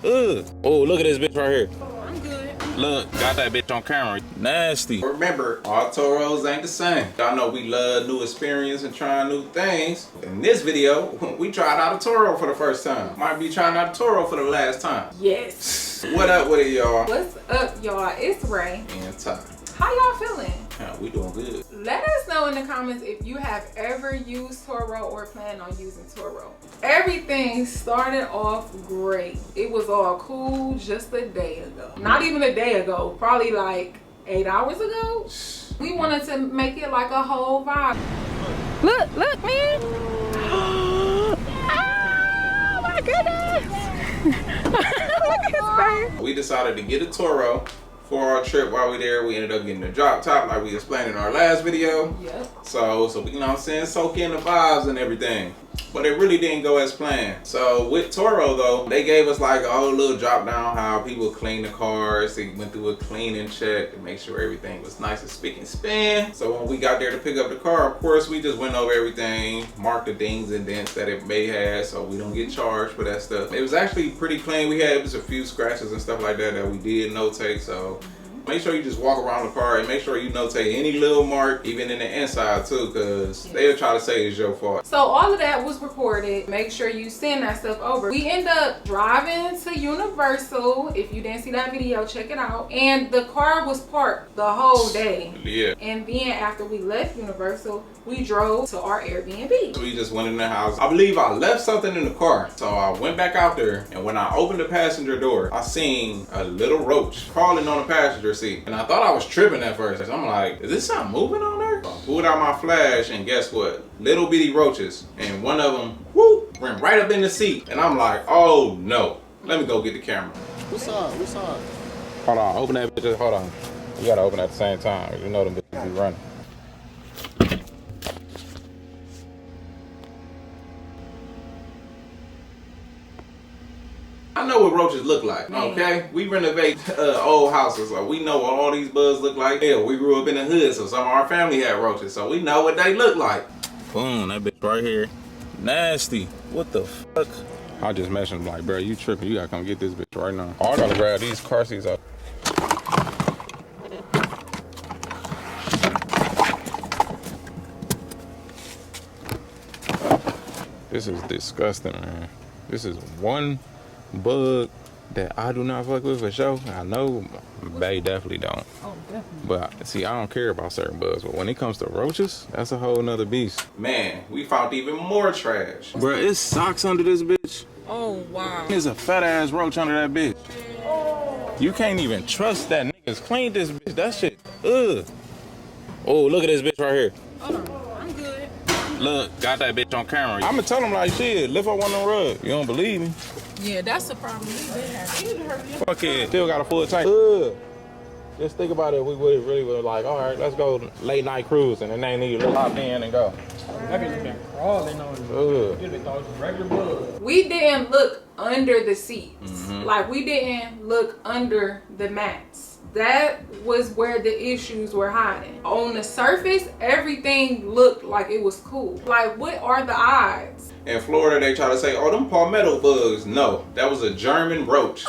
Oh, look at this bitch right here. I'm good. Look, got that bitch on camera. Nasty. Remember, all Toros ain't the same. Y'all know we love new experience and trying new things. In this video, we tried out a Turo for the first time. Might be trying out a Turo for the last time. Yes. What up with it, y'all? What's up, y'all? It's Ray. And Ty. How y'all feeling? Yeah, we doing good. Let us know in the comments if you have ever used Turo or plan on using Turo. Everything started off great. It was all cool just a day ago. Not even a day ago, probably like 8 hours ago. We wanted to make it like a whole vibe. Look, man. Oh my goodness. Look at his face. We decided to get a Turo for our trip. While we there, we ended up getting a drop top like we explained in our last video. Yep. So we, you know what I'm saying, soak in the vibes and everything. But it really didn't go as planned. So with Turo though, they gave us like a whole little drop down how people clean the cars. They went through a cleaning check to make sure everything was nice and spick and span. So when we got there to pick up the car, of course we just went over everything, marked the dings and dents that it may have so we don't get charged for that stuff. It was actually pretty clean. We had just a few scratches and stuff like that that we did notate. So make sure you just walk around the car and make sure you notate any little mark, even in the inside too, because they'll try to say it's your fault. So all of that was recorded. Make sure you send that stuff over. We end up driving to Universal. If you didn't see that video, check it out. And the car was parked the whole day. Yeah. And then after we left Universal, we drove to our Airbnb. So we just went in the house. I believe I left something in the car. So I went back out there, and when I opened the passenger door, I seen a little roach crawling on the passenger seat. And I thought I was tripping at first. I'm like, is this something moving on there? So I pulled out my flash, and guess what? Little bitty roaches. And one of them, whoop, went right up in the seat. And I'm like, oh no. Let me go get the camera. What's up? Hold on, open that bitch. Hold on. You gotta open at the same time. You know them bitches be running. I know what roaches look like, okay? We renovate old houses, so we know what all these bugs look like. Hell, we grew up in the hood, so some of our family had roaches, so we know what they look like. Boom, that bitch right here. Nasty. What the fuck? I just mentioned him like, bro, you tripping. You gotta come get this bitch right now. Oh, I gotta grab these car seats up. This is disgusting, man. This is one bug that I do not fuck with for sure. I know Bay definitely don't. Oh, definitely. But see, I don't care about certain bugs. But when it comes to roaches, that's a whole nother beast. Man, we found even more trash. Bro, it's socks under this bitch. Oh, wow. There's a fat ass roach under that bitch. Oh. You can't even trust that niggas cleaned this bitch. That shit, ugh. Oh, look at this bitch right here. Hold on. I'm good. Look, got that bitch on camera. I'ma tell him like, shit, lift up one of them rugs. You don't believe me? Yeah, that's the problem we've been having. Fuck it, still got a full tank. Just think about it. We would really was like, all right, let's go late night cruising, and they need to hop in and go. That bitch been crawling on you. You thought it was regular blood. We didn't look under the seats. Like, we didn't look under the mats. That was where the issues were hiding. On the surface, everything looked like it was cool. Like, what are the odds? In Florida, they try to say, oh, them palmetto bugs. No, that was a German roach.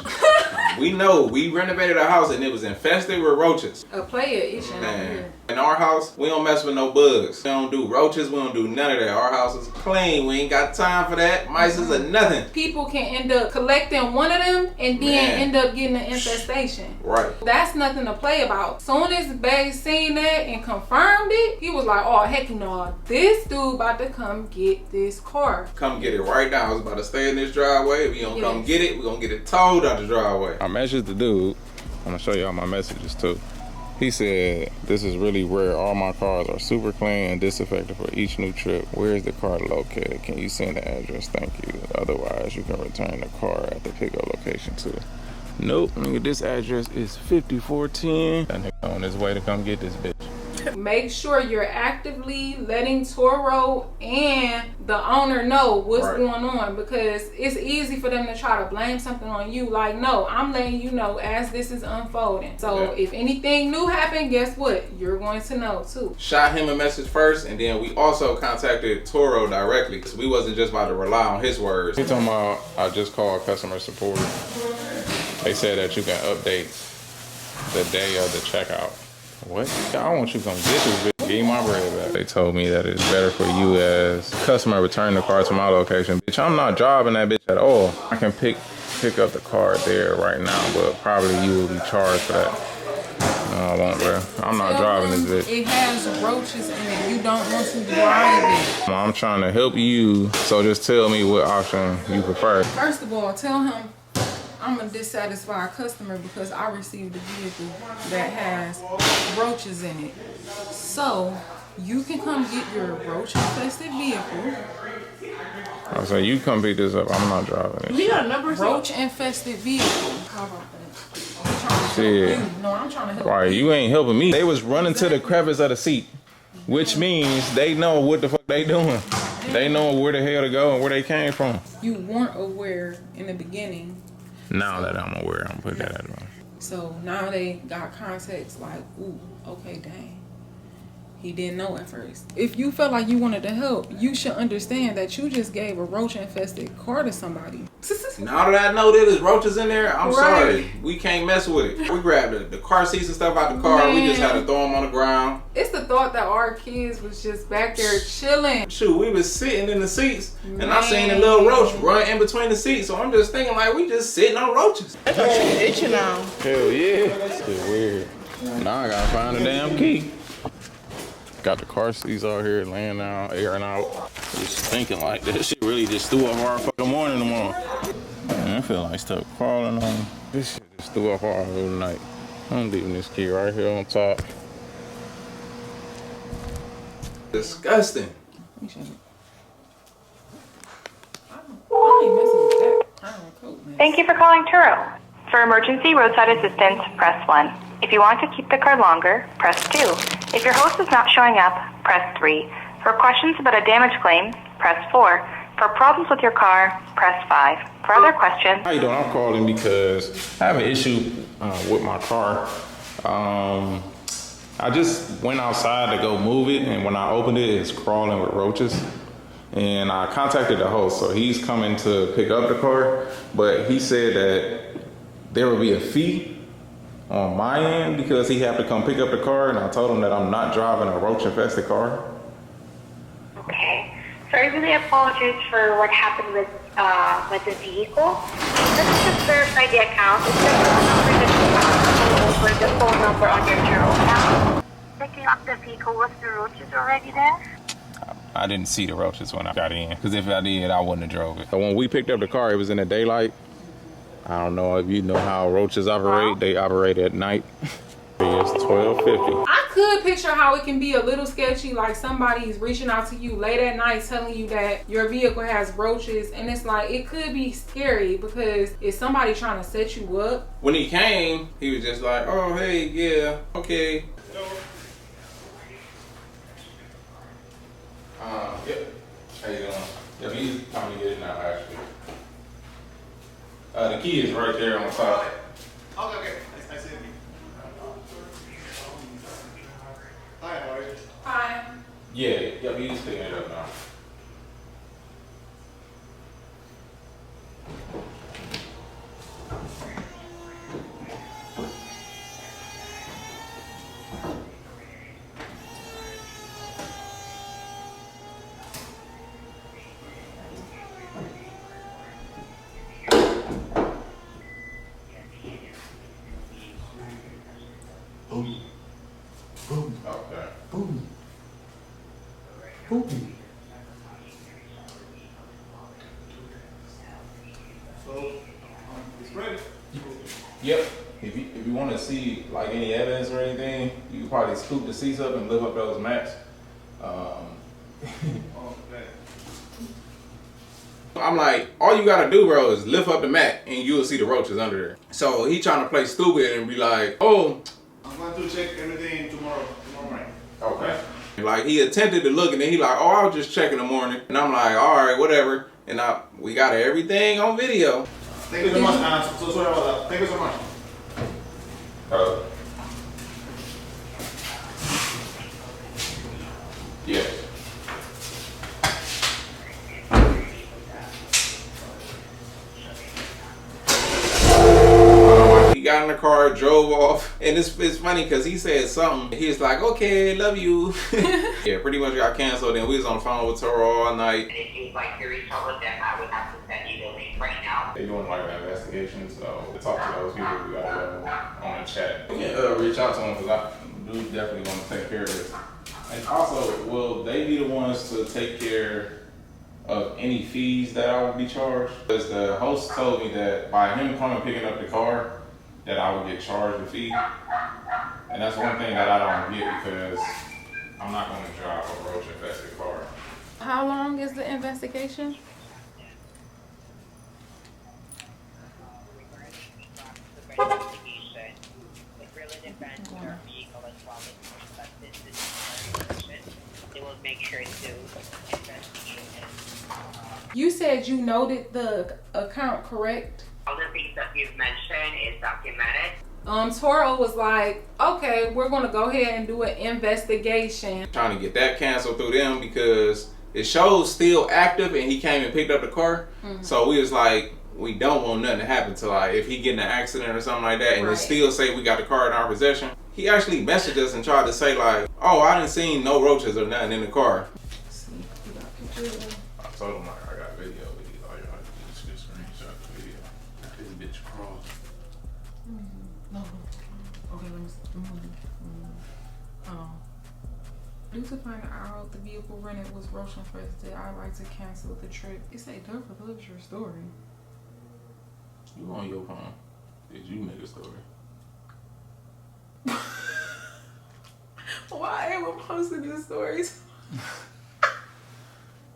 We know, we renovated a house and it was infested with roaches. A player itching over here. In our house, we don't mess with no bugs. We don't do roaches, we don't do none of that. Our house is clean, we ain't got time for that. Mice is a nothing. People can end up collecting one of them and then end up getting an infestation. Right. That's nothing to play about. Soon as Bay seen that and confirmed it, he was like, oh, heck no, this dude about to come get this car. Come get it right now. It's about to stay in this driveway. If you don't come get it, we're gonna get it towed out the driveway. I measured the dude. I'm gonna show y'all my messages too. He said, this is really rare. All my cars are super clean and disinfected for each new trip. Where is the car located? Can you send the address? Thank you. Otherwise, you can return the car at the pickup location too. Nope, nigga, this address is 5410. That nigga on his way to come get this bitch. Make sure you're actively letting Turo and the owner know what's going on, because it's easy for them to try to blame something on you. Like, no, I'm letting you know as this is unfolding. So if anything new happened, guess what? You're going to know too. Shot him a message first, and then we also contacted Turo directly, because we wasn't just about to rely on his words. He talking about, I just called customer support. They said that you can update the day of the checkout. What? I want you to come get this bitch. Give me my bread back. They told me that it's better for you as customer return the car to my location. Bitch, I'm not driving that bitch at all. I can pick up the car there right now, but probably you will be charged for that. No, I won't, bro. I'm not driving this bitch. It has roaches in it. You don't want to drive it. I'm trying to help you, so just tell me what option you prefer. First of all, tell him I'm a dissatisfied customer because I received a vehicle that has roaches in it. So you can come get your roach infested vehicle. I say you come pick this up. I'm not driving it. You got a number? Roach infested vehicle. How about that? Shit. No, I'm trying to help Right, you. You ain't helping me. They was running to the crevice of the seat, which means they know what the fuck they doing. They know where the hell to go and where they came from. You weren't aware in the beginning. Now that I'm aware, I'm putting that out. So now they got context like, ooh, okay, dang. He didn't know at first. If you felt like you wanted to help, you should understand that you just gave a roach-infested car to somebody. Now that I know that there's roaches in there, I'm sorry. We can't mess with it. We grabbed the car seats and stuff out the car. We just had to throw them on the ground. It's the thought that our kids was just back there chilling. Shoot, we was sitting in the seats, and I seen a little roach run in between the seats. So I'm just thinking like we just sitting on roaches. That's what you itching now. Hell yeah. That's weird. Now I gotta find the damn key. Got the car seats out here laying out, airing out. Just thinking like this shit really just threw up our fucking morning tomorrow. Man, I feel like stuff crawling on me. This shit just threw up our whole night. I'm leaving this key right here on top. Disgusting. I ain't messing with that iron coat, man. Thank you for calling Turo. For emergency roadside assistance, press 1. If you want to keep the car longer, press 2. If your host is not showing up, press 3. For questions about a damage claim, press 4. For problems with your car, press 5. For other questions... How you doing? I'm calling because I have an issue with my car. I just went outside to go move it, and when I opened it, it's crawling with roaches. And I contacted the host, so he's coming to pick up the car, but he said that there will be a fee on my end because he had to come pick up the car, and I told him that I'm not driving a roach-infested car. Okay. So I really apologize for what happened with the vehicle. Let's just verify the account. Is there a number that you over the phone number on your Turo account? Picking up the vehicle, was the roaches already there? I didn't see the roaches when I got in, because if I did, I wouldn't have drove it. So when we picked up the car, it was in the daylight. I don't know if you know how roaches operate. They operate at night. It's 12:50. I could picture how it can be a little sketchy, like somebody's reaching out to you late at night telling you that your vehicle has roaches, and it's like, it could be scary because it's somebody trying to set you up. When he came, he was just like, oh, hey, yeah, okay. Yep. How you doing? Yep, he's coming to get it now, actually. The key is right there on top. Okay. I see it. Hi, how are you? Hi. Yeah, yep, he's picking it up now. Okay. So, it's ready. Yep. If you want to see like any evidence or anything, you can probably scoop the seats up and lift up those mats. I'm like, all you gotta do, bro, is lift up the mat and you'll see the roaches under there. So he trying to play stupid and be like, oh. I'm going to check everything tomorrow morning. Okay. Like, he attempted to look, and then he like, oh, I was just checking the morning. And I'm like, all right, whatever. And we got everything on video. Thank you so much, man. So sorry about that. Thank you so much. Yeah. He got in the car, drove off, and it's funny because he said something. He was like, okay, love you. Yeah, pretty much got canceled, and we was on the phone with Turo all night. If you'd like to reach out with them, I would have to send you the link right now. They doing like an investigation, so to talk to those people, we gotta go on the chat. We can reach out to them because I do definitely want to take care of this. And also, will they be the ones to take care of any fees that I will be charged? Because the host told me that by him coming picking up the car, that I would get charged a fee. And that's one thing that I don't get because I'm not going to drive a roach infested car. How long is the investigation? They will make sure to investigate it. You said you noted the account, correct? All the things that you've mentioned is documented. Turo was like, okay, we're gonna go ahead and do an investigation. Trying to get that canceled through them because it shows still active and he came and picked up the car. So we was like, we don't want nothing to happen to, like, if he get in an accident or something like that, and it still say we got the car in our possession. He actually messaged us and tried to say like, oh, I didn't see no roaches or nothing in the car. See, you got pictures. I told him like, I got video. All you have to do is just screenshot the video. This bitch crossed. No. Okay, let me see. Oh. Due to finding out the vehicle rented was roach infested, I'd like to cancel the trip. It say Bedford loves your story. You on your phone? Did you make a story? Why am I posting these stories?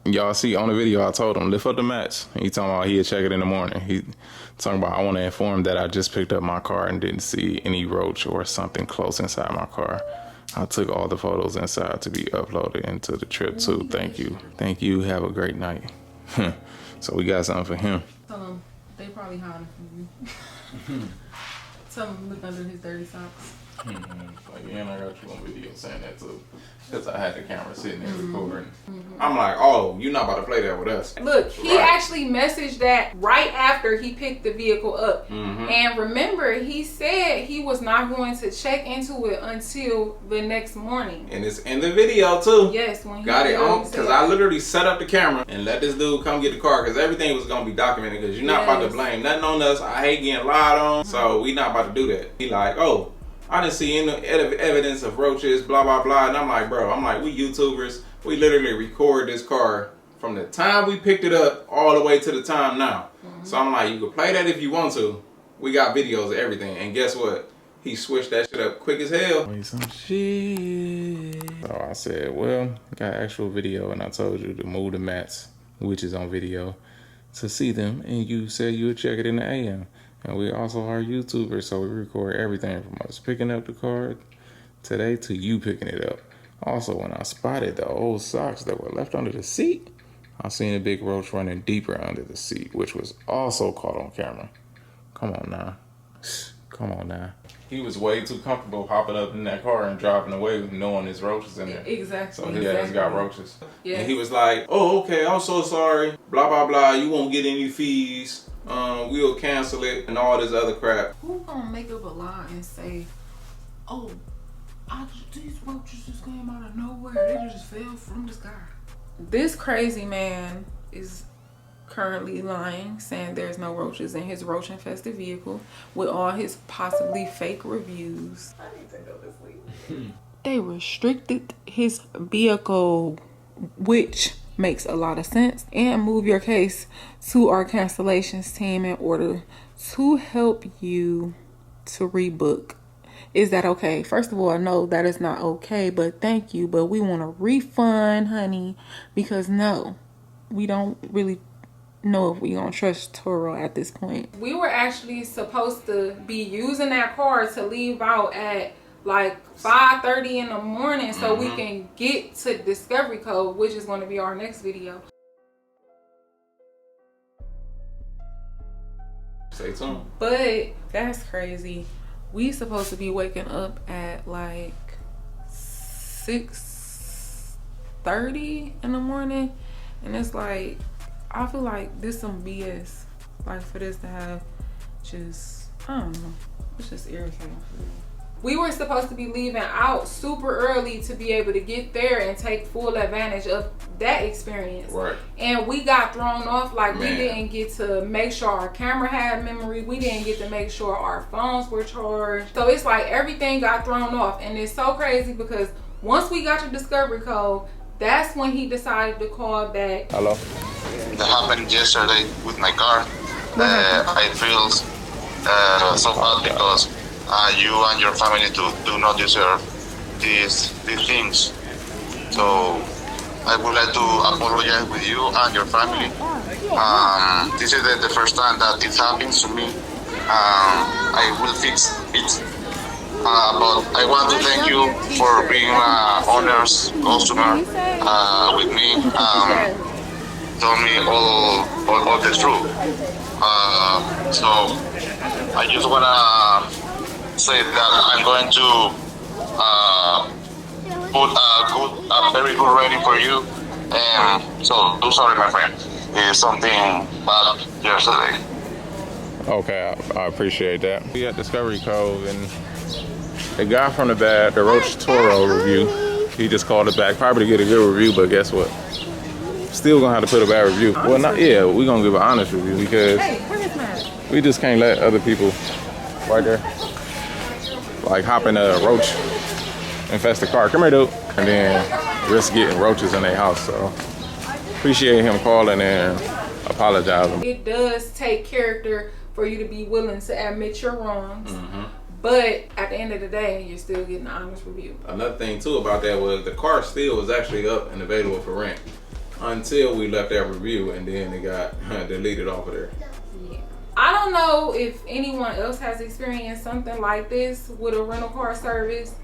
Y'all see on the video, I told him lift up the mats. He talking about he'll check it in the morning. He talking about I want to inform that I just picked up my car and didn't see any roach or something close inside my car. I took all the photos inside to be uploaded into the trip too. Thank you. Thank you. Have a great night. So we got something for him. Tell him they probably hiding from you. Tell him look under his dirty socks. Like, and I got you on video saying that too. Because I had the camera sitting there recording. I'm like, oh, you're not about to play that with us. Look, he actually messaged that right after he picked the vehicle up. And remember, he said he was not going to check into it until the next morning. And it's in the video too. Yes, when he got it on, because I literally set up the camera and let this dude come get the car because everything was going to be documented because you're not about to blame nothing on us. I hate getting lied on, so we not about to do that. He like, oh, I didn't see any evidence of roaches, blah, blah, blah. And I'm like, bro, we YouTubers. We literally record this car from the time we picked it up all the way to the time now. So I'm like, you can play that if you want to. We got videos of everything. And guess what? He switched that shit up quick as hell. Some shit. So I said, well, got actual video and I told you to move the mats, which is on video, to see them. And you said you would check it in the AM. And we also are YouTubers, so we record everything from us picking up the car today to you picking it up. Also, when I spotted the old socks that were left under the seat, I seen a big roach running deeper under the seat, which was also caught on camera. Come on now. Come on now. He was way too comfortable hopping up in that car and driving away knowing there's roaches in there. Exactly. So he has got roaches. Yeah. And he was like, oh, okay, I'm so sorry. Blah, blah, blah. You won't get any fees. We'll cancel it and all this other crap. Who gonna make up a lie and say, oh, these roaches just came out of nowhere. They just fell from the sky. This crazy man is currently lying, saying there's no roaches in his roach infested vehicle with all his possibly fake reviews. I need to go to sleep. They restricted his vehicle, which makes a lot of sense, and move your case to our cancellations team in order to help you to rebook. Is that okay? First of all, no, that is not okay, but thank you, but we want a refund, honey, because no, we don't really know if we gonna trust Turo at this point. We were actually supposed to be using that car to leave out at like 5:30 in the morning so we can get to Discovery Cove, which is going to be our next video. Stay tuned. But that's crazy. We supposed to be waking up at like 6:30 in the morning, and it's like, I feel like this some BS. Like for this to have just, I don't know, it's just irritating for me. We were supposed to be leaving out super early to be able to get there and take full advantage of that experience. Right. And we got thrown off. Like, we didn't get to make sure our camera had memory. We didn't get to make sure our phones were charged. So it's like everything got thrown off. And it's so crazy because once we got to Discovery Cove, that's when he decided to call back. Hello. That happened yesterday with my car. I feel so bad because you and your family do not deserve these things. So I would like to apologize with you and your family. This is the first time that it happens to me. I will fix it. But I want to thank you for being an honest customer with me. Tell me all the truth. So I just want to say that I'm going to put a very good rating for you. And so, do sorry, my friend. It's something bad yesterday. Okay, I appreciate that. We at Discovery Cove, and the guy from the Roach Turo review, he just called it back, probably to get a good review, but guess what? Still gonna have to put a bad review. Well, not, yeah, we're gonna give an honest review because we just can't let other people right there like hop in a roach infested car. Come here, dude. And then risk getting roaches in their house. So appreciate him calling and apologizing. It does take character for you to be willing to admit your wrongs. But at the end of the day, you're still getting an honest review. Another thing too about that was the car still was actually up and available for rent until we left that review, and then it got deleted off of there. Yeah. I don't know if anyone else has experienced something like this with a rental car service,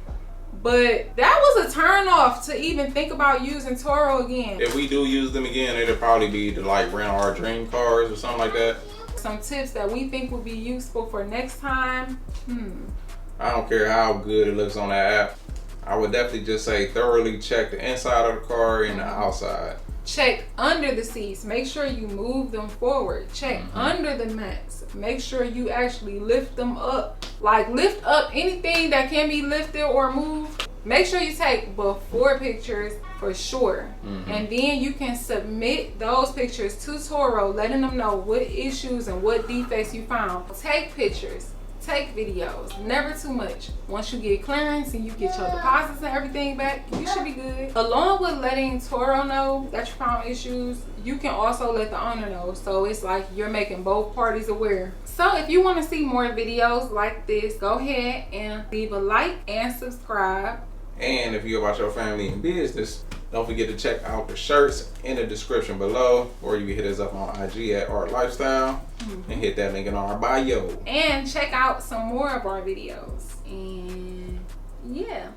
but that was a turn off to even think about using Turo again. If we do use them again, it'll probably be to like rent our dream cars or something like that. Some tips that we think would be useful for next time. I don't care how good it looks on that app. I would definitely just say thoroughly check the inside of the car and the outside. Check under the seats. Make sure you move them forward. Check under the mats. Make sure you actually lift them up. Like, lift up anything that can be lifted or moved. Make sure you take before pictures for sure. And then you can submit those pictures to Turo, letting them know what issues and what defects you found. Take pictures. Take videos. Never too much. Once you get clearance and you get your deposits and everything back, you should be good. Along with letting Turo know that you found issues, you can also let the owner know. So it's like you're making both parties aware. So if you want to see more videos like this, go ahead and leave a like and subscribe. And if you're about your family and business, don't forget to check out the shirts in the description below, or you can hit us up on IG at Art Lifestyle and hit that link in our bio. And check out some more of our videos. And yeah.